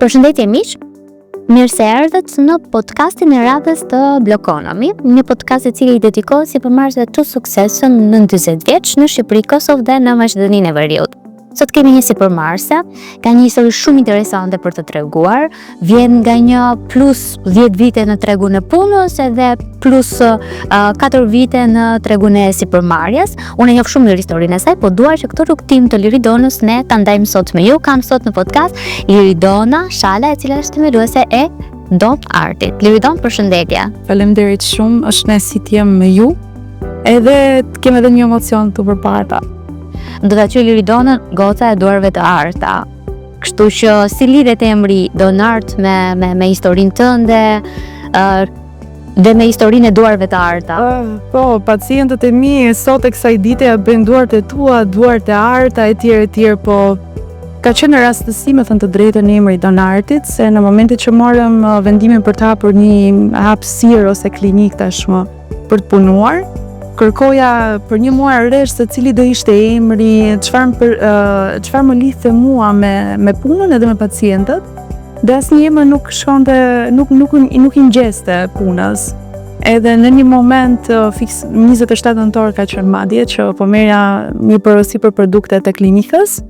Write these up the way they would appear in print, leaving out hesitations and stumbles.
Përshëndetje miq, mirë se erdhët në podcastin e radhës të Blokonomi, një podcast i cili i dedikohet sipërmarrësve të suksesshëm në 40 vjeç në Shqipëri, Kosovë dhe në Maqedoninë e Veriut. Sot kemi një sipërmarrëse, ka një histori shumë interesante për të treguar, vjen nga një plus 10 vite në tregun e punës edhe plus 4 vite në tregun e sipërmarrjes. Unë e njoh shumë mirë historinë e saj, po dua që këtë rrugtim të Liridonës ne ta ndajmë sot me ju. Kam sot në podcast Liridona Shala, e cila është themeluese e Don Artit. Liridon, përshëndetje. Faleminderit shumë, është nëse të jem me ju. Edhe kem edhe një emocion të përparta. Do ta quaj Liridonën goca e duarve të arta. Kështu që si lidhet emri Don Art me historinë tënde dhe me historinë e duarve të arta? Po, pacientët e mi sot e kësaj dite ja bëjnë duart e tua, duart e arta etj, po ka qenë rastësi, me thënë të drejtën, emri Don Artit, se në momentin që morëm vendimin për të hapur një hapësirë ose klinik tashmë për të punuar, kërkoja për një muaj rresh se cili do ishte emri, çfarë më lidhte mua me punën edhe me pacientët, dhe asnjë emër nuk shkonte, nuk i ngjeste punës. Edhe në një moment fiks 27 nëntor ka qenë madje që po merja një porosi për produktet e klinikës,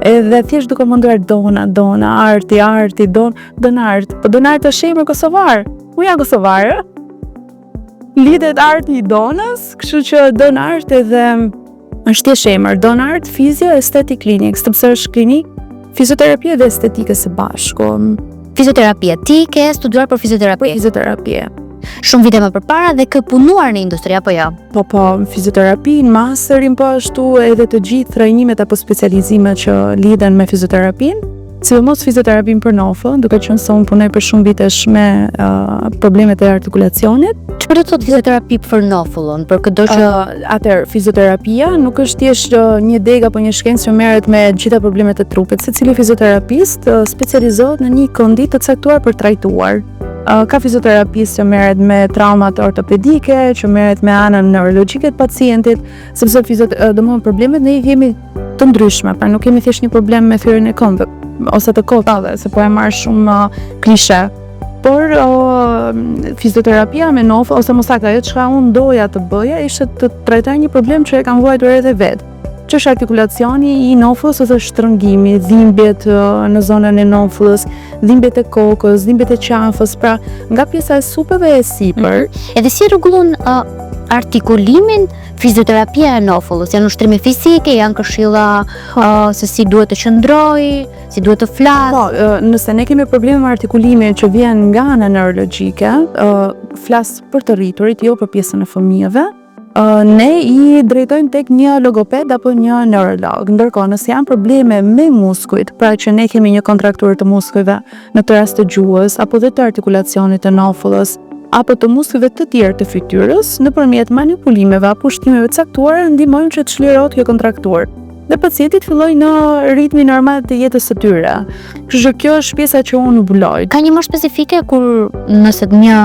edhe thjesht duke menduar Dona, Arti, Don Art. Po Don Art është emër kosovar. Ku ja kosovarë? Lidhet Arti i Donës, kështu që Don Art edhe është thjesht emër. Don Art Physio Aesthetic Clinic, sepse është klinik fizioterapie dhe estetike së bashku. Fizioterapie, ti ke studiuar për fizioterapie? Fizioterapie. Shumë vite më përpara dhe ke punuar në industri apo jo? Po, fizioterapi, masterin, po ashtu edhe të gjithë trajnimet apo specializimet që lidhen me fizioterapinë. Sidomos fizioterapinë për nofë, duke qenë se unë punoj për shumë vitesh me problemet e artikulacionit. Çfarë do të thotë fizioterapi për nofullën? Për këdo që atëherë fizioterapia nuk është thjesht një degë apo një shkencë që merret me gjitha problemet e trupit. Secili fizioterapist specializohet në një kondit të caktuar për trajtuar. Ka fizioterapist që merret me traumat ortopedike, që merret me anën neurologjike të pacientit, sepse domethënë problemet ne i kemi të ndryshme, pra nuk kemi thjesht një problem me thyrjen e këmbëve ose të kotave, se po e marr shumë klishe. Por fizioterapia me nofë, ose më saktë ajo çka unë doja të bëja ishte të trajtoj një problem që e kam vuajtur edhe vetë, që është artikulacioni i nofës ose shtrëngimi, dhimbjet në zonën e nofës, dhimbjet e kokës, dhimbjet e qafës, pra nga pjesa e supeve e sipër. Edhe si rregullon artikulimin fizioterapia e nofullës? Janë ushtrime fizike, janë këshilla se si duhet të qëndroj, si duhet të flas? Po, nëse ne kemi probleme me artikulimin që vjen nga ana neurologjike, flas për të rriturit, jo për pjesën e fëmijëve, ne i drejtojmë tek një logoped apo një neurolog. Ndërkohë, nëse janë probleme me muskujt, pra që ne kemi një kontrakturë të muskujve, në të rast të gjuhës apo dhe të artikulacionit të nofullës, apo të muskujve të tjerë të fytyrës, nëpërmjet manipulimeve apo ushtimeve të caktuara ndihmojnë që të çlirohet kjo kontrakturë dhe pacientit fillojnë në ritmin normal të jetës së tyre. Kështu që kjo është pjesa që unë mbuloj. Ka një moshë specifike kur nëse një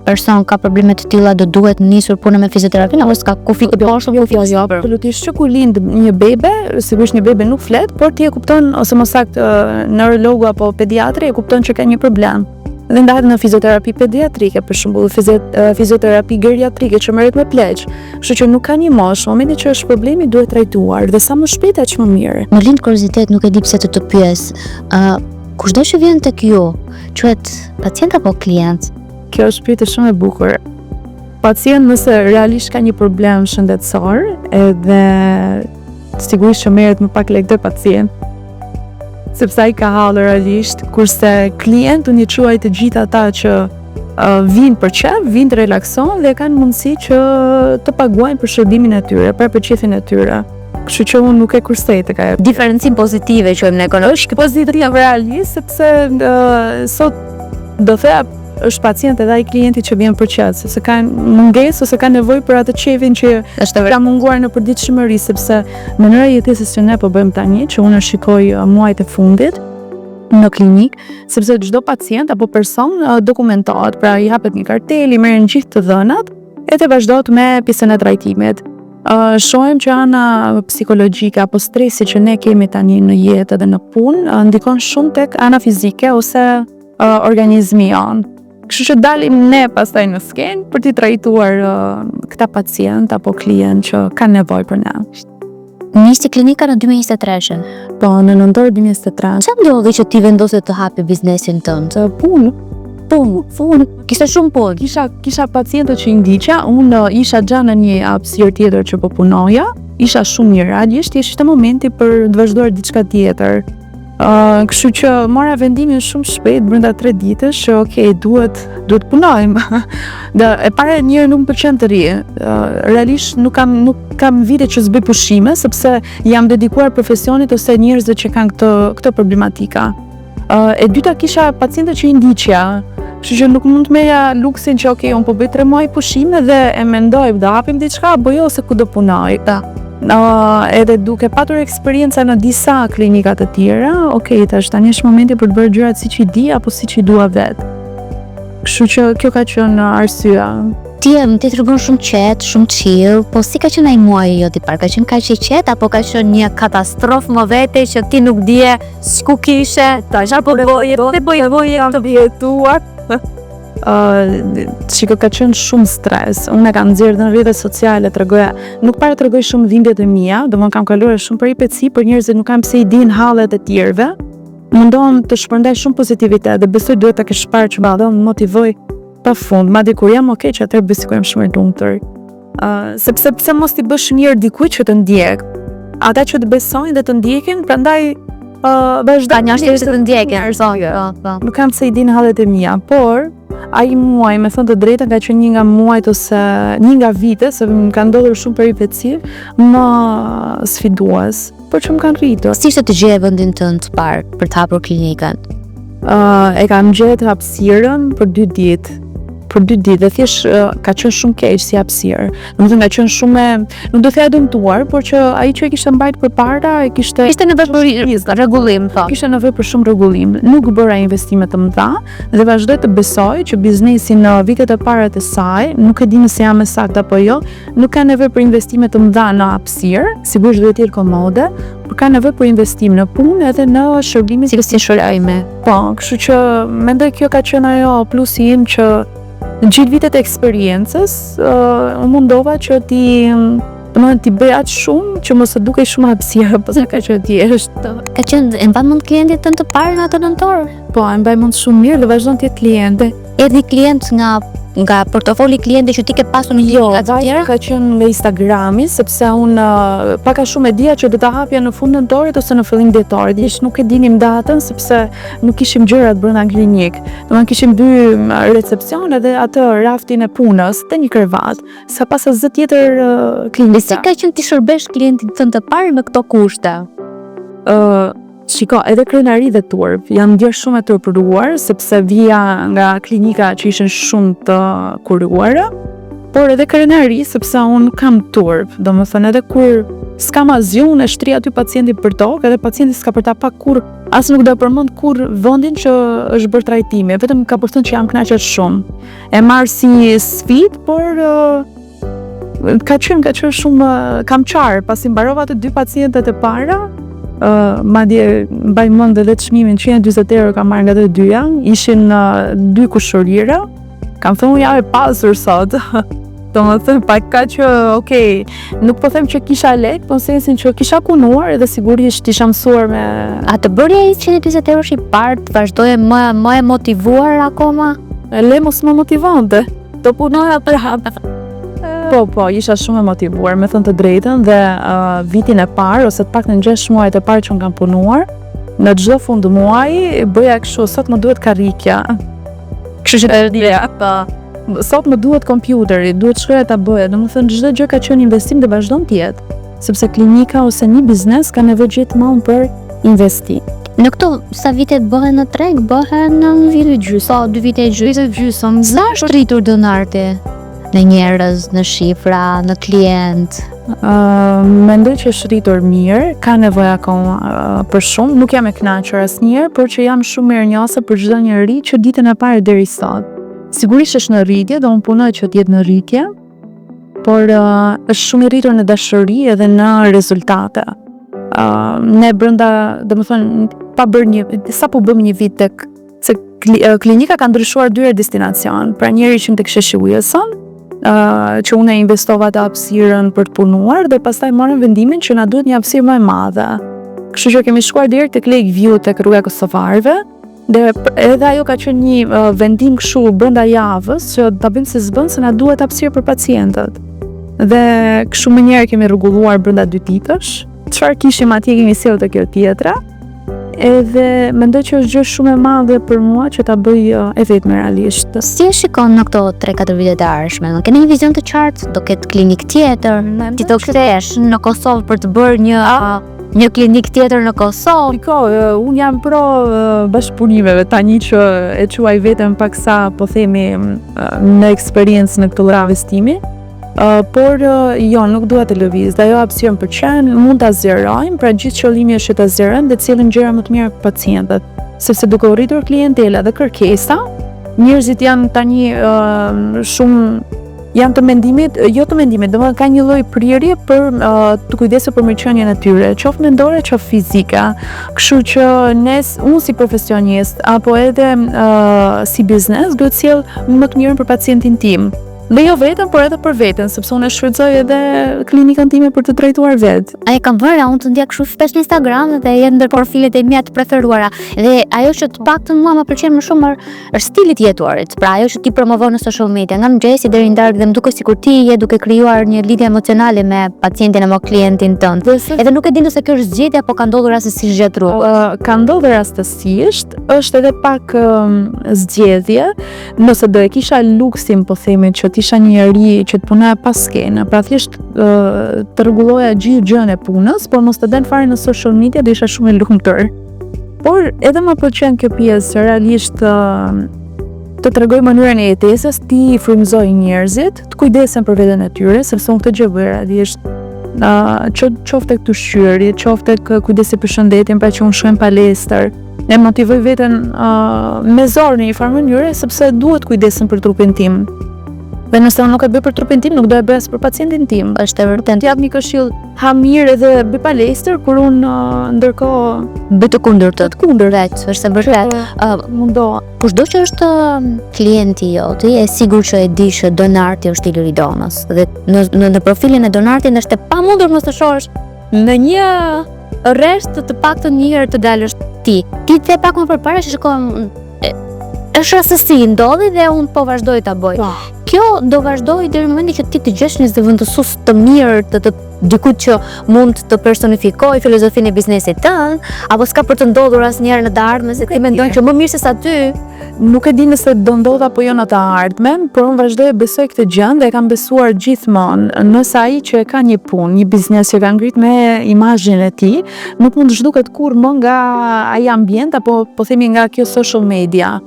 person ka probleme të tilla do duhet nisur puna me fizioterapinë, apo s'ka kufi poshtë apo fjalë? Absolutisht, që kur lind një bebe, sigurisht një bebe nuk flet, por ti e kupton, ose më saktë neurologu apo pediatri e kupton që ka një problem. Dhe ndahet në fizioterapi pediatrike, për shembull, fizioterapi geriatrike që merret me pleq. Kështu që nuk ka një moshë, momenti që është problemi duhet trajtuar dhe sa më shpejt aq më mirë. Më lind kuriozitet, nuk e di pse të pyes. Kushdo që vjen tek ju, quhet pacient apo klient? Kjo është pyetje shumë e bukur. Pacient nëse realisht ka një problem shëndetësor, edhe sigurisht që merret më pak lekë pacient, sepse ai ka hallë realisht, kurse klient unë i quaj të gjithë ata që vinë për qef, vinë të relakson dhe kanë mundësi që të paguajnë për shërbimin e tyre, për qefin e tyre. Kështu që unë nuk e kursej të ka diferencim pozitive që në ekonomi. Pozitiv realisht, sepse sot do thea është pacient edhe ai klienti që vjen për qef, sepse ka mungesë ose ka nevojë për atë qefin që është ka munguar në përditshmëri, sepse mënyra jetesës që ne po bëjmë tani, që unë shikoj muajt e fundit në klinik, sepse çdo pacient apo person dokumentohet, pra i hapet një kartel, i merren gjithë të dhënat, e të vazhdohet me pjesën e trajtimit. Shohim që ana psikologjike apo stresi që ne kemi tani në jetë edhe në punë ndikon shumë tek ana fizike ose organizmi jon. Kështu që dalim ne pastaj në skenë për t'i trajtuar këta pacient apo klient që kanë nevojë për ne. Nisi klinika në 2023. Po, në nëntor 2023. Çfarë ndodhi që ti vendose të hapi biznesin tënd? Punë. Kishte shumë punë. Kisha pacientët që i ndiqja, unë isha gjatë në një hapësirë tjetër që po punoja, isha shumë mirë, ishte momenti për të vazhduar diçka tjetër. Kështu që mora vendimin shumë shpejt brenda 3 ditësh që okay, duhet punojmë. E para njëherë nuk më pëlqen të ri. Realisht nuk kam vite që s'bëj pushime sepse jam dedikuar profesionit ose njerëzve që kanë këtë problematika. E dyta kisha pacientët që i ndiqja. Kështu që nuk mund të merja luksin që okay, unë po bëj 3 muaj pushime dhe e mendoj do hapim diçka apo jo se ku do punoj. Edhe duke patur eksperjenca në disa klinika të tjera, okay, tash tani është momenti për të bërë gjërat siç i di apo siç i dua vet. Kështu që kjo ka qenë arsyeja. Ti tregon shumë qetë, shumë chill, po si ka qenë ai muaj jot i parë? Ka qenë kaq i qetë apo ka qenë një katastrofë më vete që ti nuk dije s'ku kishe, tash apo bëje të vjetuar? Shiko, ka qenë shumë stres. Unë e kam nxjerrë në rrjetet sociale, nuk para tregoj shumë dhimbjet e mia, domethënë kam kaluar shumë peripeci, por njerëzit nuk kanë pse i dinë hallet e tjerëve. Mundohem të shpërndaj shumë pozitivitet dhe besoj duhet ta kesh parë që më motivoj pafund. Madje kur jam okay, që atëherë besoj jam shumë e lumtur. Sepse pse mos ti bësh mirë dikujt që të ndjek. Ata që të besojnë dhe të ndjekin, prandaj vazhdojnë të ndjekin. Nuk kam pse i dinë hallet e mia, por ai muaj, me thënë të drejtën, ka qenë një nga muajt ose një nga vite, se më kanë ndodhur shumë peripeci, më sfidues, por që më kanë rritur. Si ishte të gjejë vendin tënd të parë për të hapur klinikën? E kam gjetë hapësirën për 2 ditë. Dhe thjesht ka qenë shumë keq si hapësirë. Domethënë ka qenë shumë, nuk do thëja dëmtuar, por që ai që e kishte mbajtur përpara kishte nevojë për rregullim, po. Kishte nevojë për shumë rregullim. Nuk bëra investime të mëdha dhe vazhdoj të besoj që biznesi në vitet e para të saj, nuk e di nëse jam saktë apo jo, nuk ka nevojë për investime të mëdha në hapësirë, sigurisht duhet të jetë komode, por ka nevojë për investim në punë edhe në shërbimin si shërojme. Po, kështu që mendoj kjo ka qenë ajo plusi im që në gjithë vitet e eksperiencës, mundova që ti bëj aq shumë që mos e dukej shumë hapësirë, po sa ka qenë thjesht. Ka qenë e mbaj mend klientit tënd të parë në atë nëntor? Po, e mbaj mend shumë mirë dhe vazhdon të jetë kliente. Erdhi klient nga portofoli kliente që ti ke pasur në tjera? Ka qenë nga Instagrami, sepse unë pak a shumë e dija që do ta hapja në fund nëntorit ose në fillim dhjetorit. Nuk e dinim datën sepse nuk kishim gjërat brenda klinik. Domethënë kishim 2 recepcione dhe atë raftin e punës te një krevat. Sa pas asgjë tjetër klinika. Si ka qenë ti shërbesh klientin tënd të parë me këto kushte? Shiko, edhe krenari dhe turp, jam ndjerë shumë e turpëruar, sepse vija nga klinika që ishen shumë të kuruara, por edhe krenari, sepse unë kam turp, do më thënë edhe kur s'kam asgjë, unë e shtri aty pacientin për tokë, edhe pacienti s'ka për ta pa kur, as nuk do përmend kur vendin që është bërë trajtimi, vetëm ka përthënë që jam kënaqur shumë. E marr si sfidë, por ka qenë shumë kam qarë, pasi mbarova të 2 pacientet e para. Madje mbaj mend edhe çmimin 140 euro kam marrë nga të dyja, ishin 2 kushërira. Kam thënë ja e pasur sot. Domethënë pa ka që okay, nuk po them që kisha lek, po në sensin që kisha punuar edhe sigurisht isha mësuar me atë bërja i 140 euro i parë, vazhdoje më e motivuar akoma? Le mos më motivonte. Do punoja për hap. Po, isha shumë e motivuar, me thënë të drejtën, dhe vitin e parë, ose të paktën 6 muajt e parë që unë kam punuar, në çdo fund muaji, bëja kështu, sot më duhet karrikja. Kështu që sot më duhet kompjuteri, duhet shkruaj ta bëja, domethënë çdo gjë ka qenë investim dhe vazhdon të jetë, sepse klinika ose një biznes ka nevojë gjithmonë për investim. Në këto sa vite bëhen në treg, bëhen në vite gjysmë, 2 vite gjysmë. Sa është rritur donarti? Në njerëz, në shifra, në klient? Mendoj që është rritur mirë, ka nevojë akoma për shumë, nuk jam e kënaqur asnjëherë, por që jam shumë mirënjohëse për çdo njeri që ditën e parë deri sot. Sigurisht është në rritje, do unë punoj që të jetë në rritje, por është shumë i rritur në dashuri edhe në rezultate. Ne brenda, domethënë, sa po bëm një vit tek se klinika ka ndryshuar 2 herë destinacion. Pra njëri që tek sheshi Ujëson, që unë investova të hapësirën për të punuar dhe pastaj morëm vendimin që na duhet një hapësirë më e madhe. Kështu që kemi shkuar deri tek Lakeview tek rruga e Kosovarëve. Dhe edhe ajo ka qenë një vendim kështu brenda javës që ta bëjmë se s'bën se na duhet hapësirë për pacientët. Dhe kështu më njëherë kemi rregulluar brenda 2 ditësh. Çfarë kishim atje kemi sjellë te kjo tjetra. Edhe mendoj që është gjë shumë e madhe për mua që ta bëj e vetme realisht. Si e shikon në këto 3-4 vite të ardhshme? Keni një vizion të qartë? Do ketë klinik tjetër? Ti do kthesh në Kosovë për të bërë një klinik tjetër në Kosovë? Unë jam pro bashkëpunimeve tani që e quaj veten paksa po themi në eksperiencë në këtë lloj investimi. Por jo, nuk dua të lëviz. Ajo hapësirën për qenë mund ta zgjerojmë, pra gjithë qëllimi është që ta zgjerojmë dhe të cilën gjëra më të mira për pacientët. Sepse duke u rritur klientela dhe kërkesa, njerëzit janë tani shumë janë të mendimit, domethënë ka një lloj prirje për të kujdesur për mirëqenien e tyre, qoftë mendore, qoftë fizike. Kështu që unë si profesionist apo edhe si biznes duhet të sjell më të mirën për pacientin tim. Dhe jo vetëm, por edhe për veten, sepse unë shfrytëzoj edhe klinikën time për të drejtuar vetë. Ai kam vënë, unë të ndjek kështu shpesh në Instagram dhe jetë ndër profilet e mia të preferuara. Dhe ajo që të paktën mua më pëlqen më shumë është stili i jetuarit. Pra ajo që ti promovon në social media, nga mëngjesi deri në darkë dhe më duket sikur ti je duke krijuar një lidhje emocionale me pacientin apo klientin tënd. Edhe nuk e di nëse kjo është zgjedhje apo ka ndodhur rastësisht gjatë rrugës. Ka ndodhur rastësisht, është edhe pak zgjedhje, nëse do e kisha luksin, po themi, që isha një njeri që të punoja pas skene, pra thjesht të rregulloja gjithë gjën e punës, por mos të den fare në social media, do isha shumë e lumtur. Por edhe më pëlqen kjo pjesë, realisht të tregoj mënyrën e jetesës, ti frymëzoj njerëzit, të kujdesen për veten e tyre, sepse unë këtë gjë bëj realisht. Qoftë tek ushqyerja, qoftë tek kujdesi për shëndetin, pra që unë shkoj në palestër, e motivoj veten me zor në një farë mënyre, sepse duhet kujdesen për trupin tim. Dhe nëse unë nuk e bëj për trupin tim, nuk do e bëj as për pacientin tim. Është e vërtetë. T'jap një këshill, ha mirë edhe bëj palestër, kur unë ndërkohë bëj të kundërtën. Është e vërtetë. Mundo. Kushdo që është klienti jot, e sigurt që e di që Donarti është stili i donës. Dhe në profilin e Donartit është e pamundur mos të shohësh në një rresht të paktën një herë të dalësh ti. Ti the pak më përpara që shikojmë është rastësi, ndodhi dhe unë po vazhdoj ta bëj. Kjo do vazhdoj deri në momentin që ti të gjesh një zëvendësues të mirë, të dikut që mund të personifikoj filozofinë e biznesit tënd, apo s'ka për të ndodhur asnjëherë në të ardhmen, se ti mendon që më mirë se sa ty. Nuk e di nëse do ndodh apo jo në të ardhmen, por unë vazhdoj të besoj këtë gjë dhe e kam besuar gjithmonë, nëse ai që e ka një punë, një biznes që ka ngrit me imazhin e tij, nuk mund të zhduket kurrë nga ai ambient apo po themi nga kjo social media.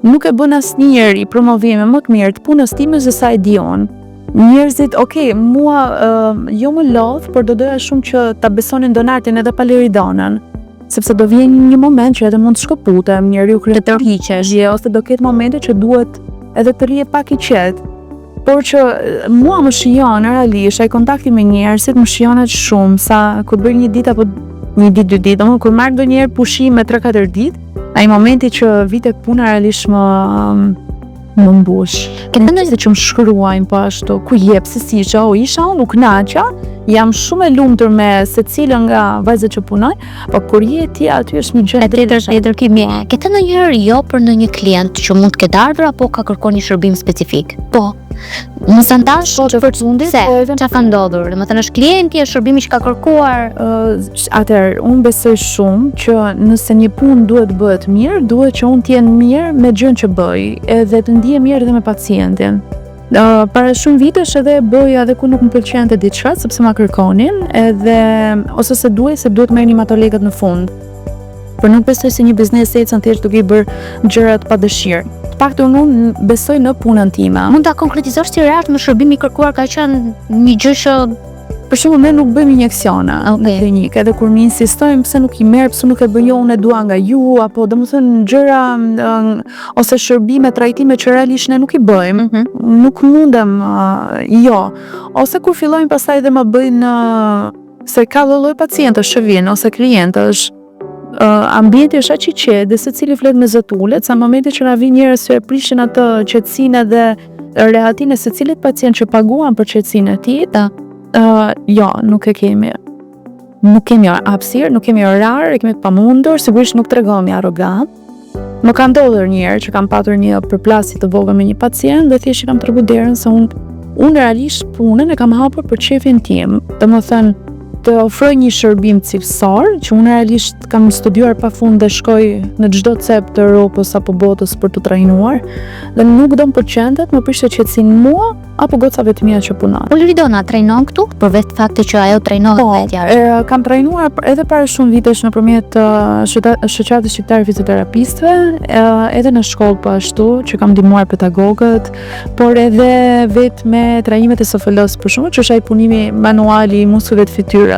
Nuk e bën asnjëri promovime më të mirë të punës time se sa e di unë. Njerëzit, mua jo më lodh, por do doja shumë që ta besonin Donartin edhe pa Liridonën. Sepse do vjen një moment që edhe mund të shkëputem, njeriu kryen të tërhiqesh, ose do ketë momente që duhet edhe të rrihet pak i qetë. Por që mua më shijon realisht ai kontakti me njerëzit më shijonet shumë, sa kur bëj një ditë apo një ditë, 2 ditë, kur marr ndonjëherë pushim me 3-4 ditë, ai momenti që vite puna realisht më mbush. Kënë ndonjë që më shkruajnë po ashtu, ku jep se si që isha unë, nuk naqa, jam shumë e lumtur me secilën nga vajzat që punoj, po kur je ti aty është një gjë tjetër kimi. Ke të ndonjëherë jo për ndonjë klient që mund të ketë ardhur apo ka kërkuar një shërbim specifik? Po. Mos ta ndash që për fundit çfarë ka ndodhur? Domethënë është klienti, është shërbimi që ka kërkuar. Atëherë, unë besoj shumë që nëse një punë duhet bëhet mirë, duhet që unë të jem mirë me gjën që bëj, edhe të ndihem mirë edhe me pacientin. Para shumë vitesh edhe bëja edhe ku nuk më pëlqente diçka, sepse ma kërkonin, edhe ose se duhet merrni ato lekët në fund. Por nuk besoj se një biznes ecën thjesht duke I bërë gjërat pa dëshirë. Të paktën unë besoj në punën time. Mund ta konkretizosh ti realisht me shërbimin I kërkuar ka qenë një gjë që Për shembull ne nuk bëjmë injeksiona në klinikë, edhe kur ne insistojmë pse nuk i merr, pse nuk e bëj unë, e dua nga ju, apo domethënë gjëra ose shërbime, trajtime që realisht ne nuk i bëjmë, nuk mundem, jo. Ose kur fillojnë pastaj dhe më bëjnë se ka lloj pacientësh që vijnë ose klientësh, ambienti është aq i qetë dhe secili flet me zot ulet, sa momenti që na vijnë njerëz që e prishin atë qetësinë dhe rehatin e secilit pacient që paguan për qetësinë e tij, jo, nuk e kemi. Nuk kemi hapësirë, nuk kemi orar, e kemi të pamundur, sigurisht nuk tregohemi arrogant. Më ka ndodhur një herë që kam patur një përplasje të vogël me një pacient dhe thjesht i kam treguar derën se unë realisht punën e kam hapur për shefin tim. Domethënë të ofroj një shërbim cilësor që unë realisht kam studiuar pafund dhe shkoj në çdo cep të Europës apo botës për të trajnuar dhe nuk do më përqendet më prishte qetësinë mua apo gocave të mia që punojnë. Po Liridona trajnon këtu përveç faktit që ajo trajnohet vetja. Kam trajnuar edhe para shumë vitesh nëpërmjet shoqatës shqiptare fizioterapistëve, edhe në shkollë po ashtu që kam ndihmuar pedagogët, por edhe vetë me trajnimet e SFL-s për shkak që është ai punimi manuali i muskullit fytyrës.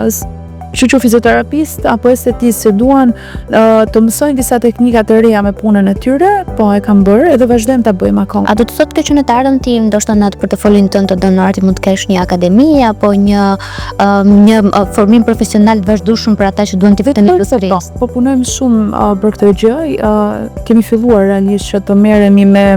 Kështu që fizioterapist apo estetistë që duan të mësojnë disa teknika të reja me punën e tyre, po e kam bërë edhe vazhdojmë ta bëjmë akoma. A do të thotë që në të ardhmen tim ndoshta në atë portofolin tënd të donorit mund të kesh një akademi apo një formim profesional të vazhdueshëm për ata që duan të vinë në industri? Po punojmë shumë për këtë gjë. Kemi filluar realisht që të merremi me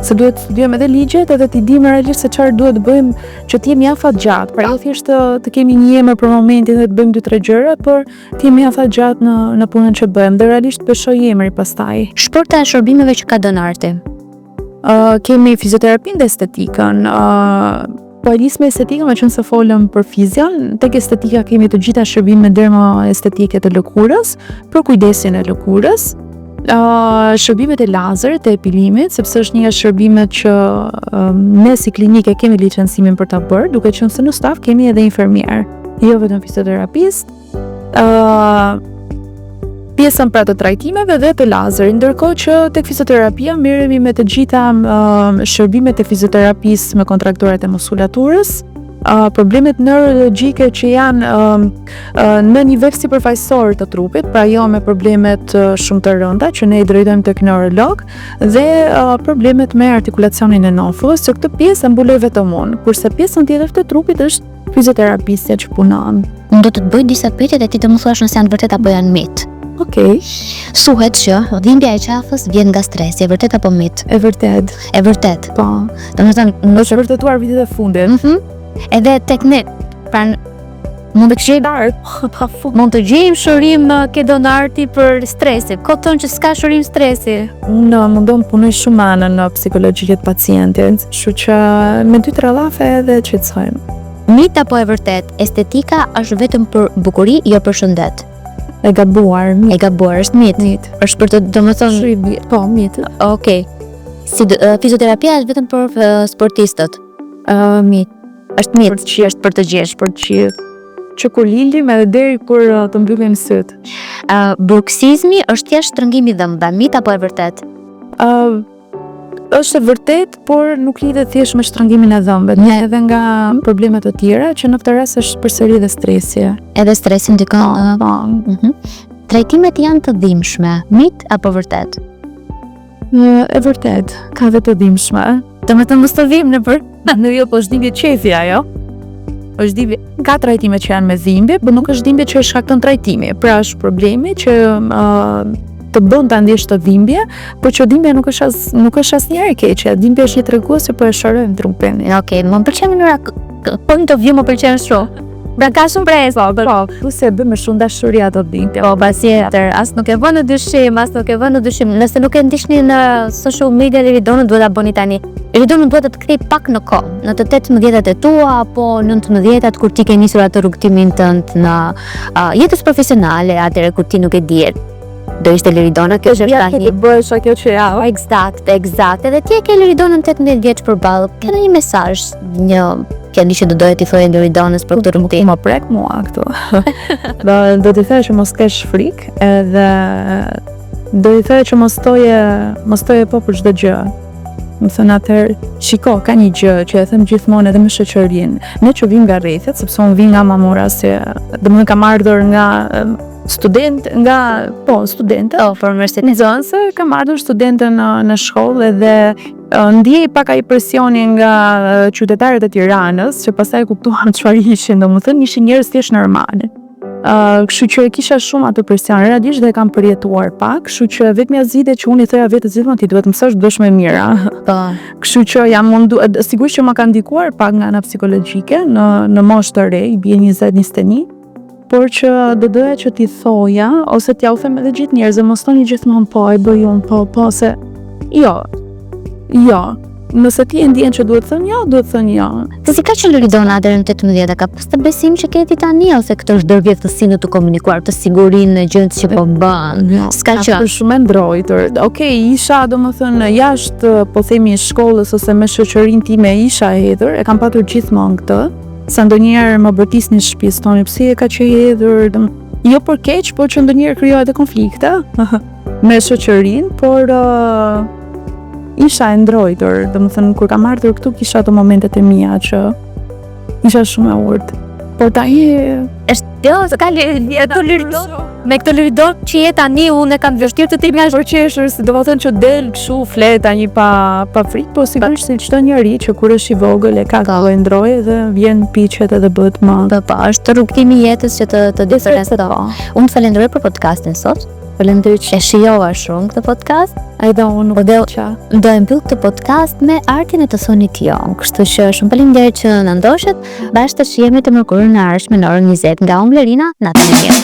se duhet të studiojmë edhe ligjet edhe të dimë realisht se çfarë duhet të bëjmë që të jemi afatgjatë. Pra jo thjesht të kemi një emër për momentin dhe të bëjmë 2-3 gjëra, por të jemi afatgjatë në punën që bëjmë dhe realisht peshoj emri pastaj. Shporta e shërbimeve që ka donarti. Kemi fizioterapinë dhe estetikën. Po me estetikën, me qënë se folëm për fizion, tek estetika kemi të gjitha shërbime dermoestetike të lëkurës, për kujdesin e lëkurës, shërbimet e lazerit, e epilimit, sepse është një nga shërbimet që ne si klinike kemi licencimin për ta bërë, duke qenë se në staf kemi edhe infermier, jo vetëm fizioterapist, pjesën pra të trajtimeve dhe të lazerit, ndërkohë që tek fizioterapia merremi me të gjitha shërbimet e fizioterapisë me kontraktoret e muskulaturës, problemet neurologjike që janë në nivel sipërfaqësor të trupit, pra jo me problemet shumë të rënda që ne i drejtojmë tek neurolog dhe problemet me artikulacionin e nofës, që këtë pjesë e mbuloj vetëm unë, kurse pjesën tjetër të trupit është fizioterapistja që punon. Unë do të të bëj disa pyetje dhe ti të më thuash nëse janë vërtet apo janë mit. Okej. Thuhet që dhimbja e qafës vjen nga stresi, e vërtet apo mit? E vërtet. E vërtet. Po. Domethënë, është vërtetuar vitet e fundit. Edhe tek ne, pra mund të gjejmë shërim ke donarti për stresi. Ko thonë që s'ka shërim stresi. Unë mundon të punoj shumë anë në psikologjitë të pacientit, kështu që me 2-3 llafe edhe qetësojmë. Mit apo e vërtet, estetika është vetëm për bukuri, jo për shëndet. E gabuar, është mit. Është për të domethënë, po, mit. Okej. Fizioterapia është vetëm për sportistët. Mit. Është mit, është për të gjesh, për të gjithë. Që kur lindim edhe deri kur të mbyllim syt. Bruksizmi është thjesht shtrëngimi i dhëmbëve, mit apo e vërtet? Është e vërtet, por nuk lidhet thjesht me shtrëngimin e dhëmbëve, edhe nga problemet të tjera që në këtë rast është përsëri dhe stresi. Edhe stresi ndikon. Trajtimet janë të dhimbshme, mit apo vërtet? E vërtet, ka dhe të dhimbshme. Domethënë mos të dhimbë Në jo, po është dhimbje qefi ajo. Është dhimbje. Ka trajtime që janë me dhimbje, por nuk është dhimbje që është shkakton trajtimi. Pra është problemi që të bën ta ndjesh të dhimbje, por që dhimbja nuk është asnjëherë e keqe. Dhimbja është një tregues që po e shërojmë trupin. Okej, më pëlqen mënyra point of view, më pëlqen shumë. Pra ka shumë presë, po se bëj me shumë dashuri ato dhimbje. Po patjetër, as nuk e vënë në dyshim, nëse nuk e ndiqni në social media Liridonën duhet ta bëni tani. Liridonën duhet të kthej pak në kohë, në të 18-tat e tua apo 19-tat kur ti ke nisur atë rrugtimin tënd në jetës profesionale, atëherë kur ti nuk e dije. Do ishte Liridona kjo që tani. Bëhesh ajo që ja. Eksakt. Edhe ti e ke Liridonën 18 vjeç përballë. Ke një mesazh, një fjali që do doje t'i thoje Liridonës për këtë rrugtim? Më prek mua këtu. Do t'i thoj që mos kesh frikë, edhe do t'i thoj që mos toje po për çdo gjë. Më thënë atëherë, shiko, ka një gjë që e them gjithmonë edhe me shoqërinë. Ne që vim nga rrethet, sepse unë vim nga Mamora, se domethënë kam ardhur nga studente, për universitet. nxënëse, kam ardhur studente në shkollë edhe ndjej pak ai presjoni nga qytetarët e Tiranës, që pastaj kuptuam çfarë ishin, domethënë ishin njerëz thjesht normale. Kështu që e kisha shumë atë presion realisht dhe e kam përjetuar pak, kështu që vetëm zgjidhja që unë i thoya vetes gjithmonë ti duhet mësosh të bësh më mira. Po. Kështu që jam sigurisht që më ka ndikuar pak nga ana psikologjike në moshë të re, i bie 20-21, por që do doja që t'i thoja ose t'ja u them edhe gjithë njerëzve, mos thoni gjithmonë po, e bëj unë po, se jo. Nëse ti e ndjen që duhet thënë jo, duhet thënë jo. Se si ka qenë Ridona deri në 18, ka pas të besim që ke ti tani, ose këtë është dërvjetësinë të komunikuar, të sigurinë në gjendë që po bën. S'ka qenë. Është shumë e ndrojtur. Okej, isha domethënë jashtë, po themi, shkollës ose me shoqërinë time isha hedhur, e kam patur gjithmonë këtë. Sa ndonjëherë më bërtisnin në shtëpi, thoni pse e ka që hedhur, jo për keq, por që ndonjëherë krijohet edhe konflikte me shoqërinë, por isha e ndrojtur, domethënë kur kam ardhur këtu kisha ato momentet e mia që isha shumë e urtë. Por tani me këtë liridon që je tani, unë e kam vështirë të tim nga përqeshur, se domethënë që del kështu flet tani pa frikë, po sigurisht si çdo njeri që kur është i vogël e ka këllë ndroje dhe vjen piqet edhe bëhet më. Po, është rrugtimi i jetës që të diferencë. Unë të falenderoj për podcastin sot. Falenderoj që e shijova shumë këtë podcast. Edhe unë do e mbyll këtë podcast me artin e të sonit jon. Kështu që shumë faleminderit që na ndoshët. Bashkë të shihemi të mërkurën e ardhshme në orën 20 nga unë Blerina, natën e mirë.